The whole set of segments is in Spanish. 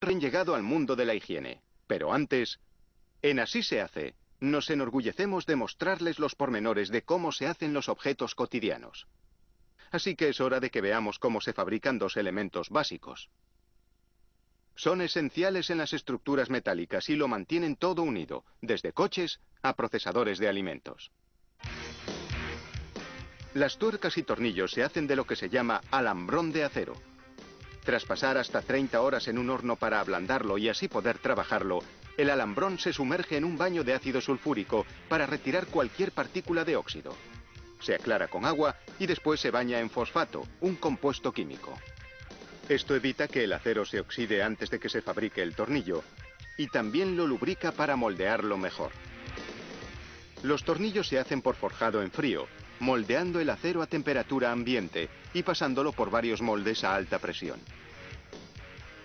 Han llegado al mundo de la higiene. Pero antes, en Así se hace, nos enorgullecemos de mostrarles los pormenores de cómo se hacen los objetos cotidianos. Así que es hora de que veamos cómo se fabrican dos elementos básicos. Son esenciales en las estructuras metálicas y lo mantienen todo unido, desde coches a procesadores de alimentos. Las tuercas y tornillos se hacen de lo que se llama alambrón de acero. Tras pasar hasta 30 horas en un horno para ablandarlo y así poder trabajarlo, el alambrón se sumerge en un baño de ácido sulfúrico para retirar cualquier partícula de óxido. Se aclara con agua y después se baña en fosfato, un compuesto químico. Esto evita que el acero se oxide antes de que se fabrique el tornillo y también lo lubrica para moldearlo mejor. Los tornillos se hacen por forjado en frío, moldeando el acero a temperatura ambiente y pasándolo por varios moldes a alta presión.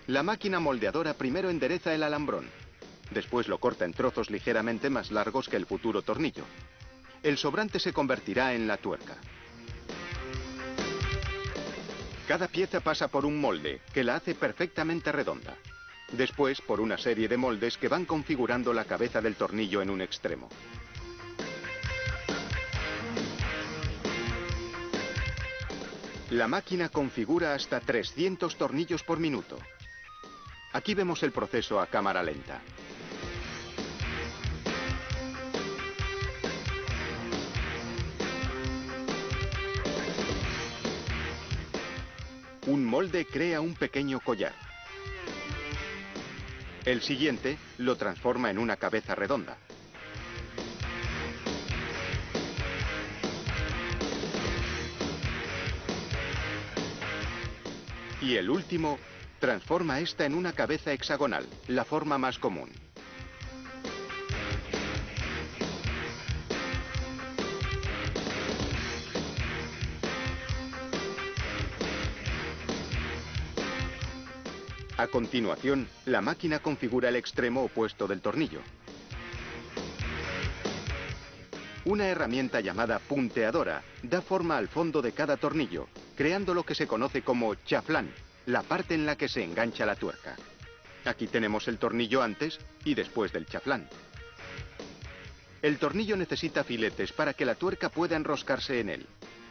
La máquina moldeadora primero endereza el alambrón, después lo corta en trozos ligeramente más largos que el futuro tornillo. El sobrante se convertirá en la tuerca. Cada pieza pasa por un molde, que la hace perfectamente redonda. Después, por una serie de moldes que van configurando la cabeza del tornillo en un extremo. La máquina configura hasta 300 tornillos por minuto. Aquí vemos el proceso a cámara lenta. Un molde crea un pequeño collar. El siguiente lo transforma en una cabeza redonda. Y el último transforma esta en una cabeza hexagonal, la forma más común. A continuación, la máquina configura el extremo opuesto del tornillo. Una herramienta llamada punteadora da forma al fondo de cada tornillo, creando lo que se conoce como chaflán, la parte en la que se engancha la tuerca. Aquí tenemos el tornillo antes y después del chaflán. El tornillo necesita filetes para que la tuerca pueda enroscarse en él.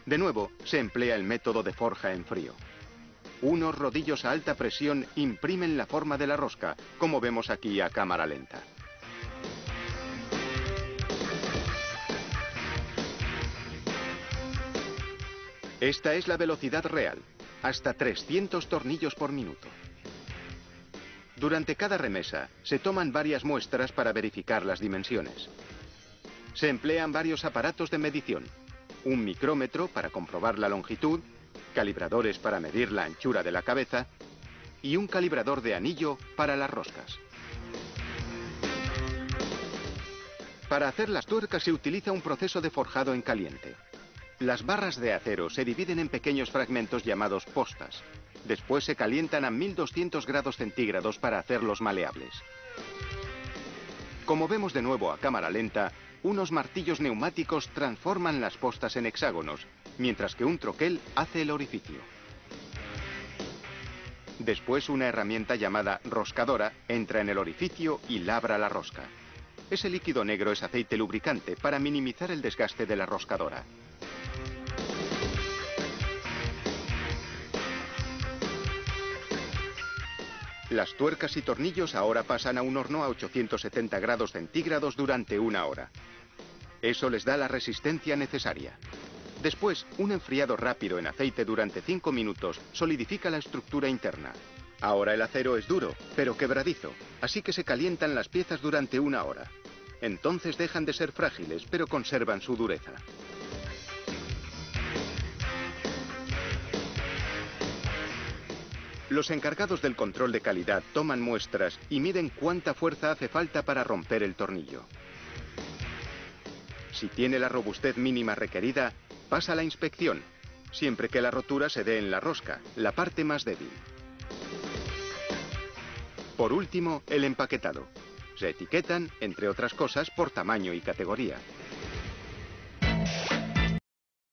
De nuevo, se emplea el método de forja en frío. Unos rodillos a alta presión imprimen la forma de la rosca, como vemos aquí a cámara lenta. Esta es la velocidad real, hasta 300 tornillos por minuto. Durante cada remesa, se toman varias muestras para verificar las dimensiones. Se emplean varios aparatos de medición, un micrómetro para comprobar la longitud, calibradores para medir la anchura de la cabeza y un calibrador de anillo para las roscas. Para hacer las tuercas se utiliza un proceso de forjado en caliente. Las barras de acero se dividen en pequeños fragmentos llamados postas. Después se calientan a 1200 grados centígrados para hacerlos maleables. Como vemos de nuevo a cámara lenta, unos martillos neumáticos transforman las postas en hexágonos, mientras que un troquel hace el orificio. Después una herramienta llamada roscadora entra en el orificio y labra la rosca. Ese líquido negro es aceite lubricante para minimizar el desgaste de la roscadora. Las tuercas y tornillos ahora pasan a un horno a 870 grados centígrados durante 1 hora. Eso les da la resistencia necesaria. Después, un enfriado rápido en aceite durante 5 minutos solidifica la estructura interna. Ahora el acero es duro, pero quebradizo, así que se calientan las piezas durante 1 hora. Entonces dejan de ser frágiles, pero conservan su dureza. Los encargados del control de calidad toman muestras y miden cuánta fuerza hace falta para romper el tornillo. Si tiene la robustez mínima requerida, pasa la inspección, siempre que la rotura se dé en la rosca, la parte más débil. Por último, el empaquetado. Se etiquetan, entre otras cosas, por tamaño y categoría.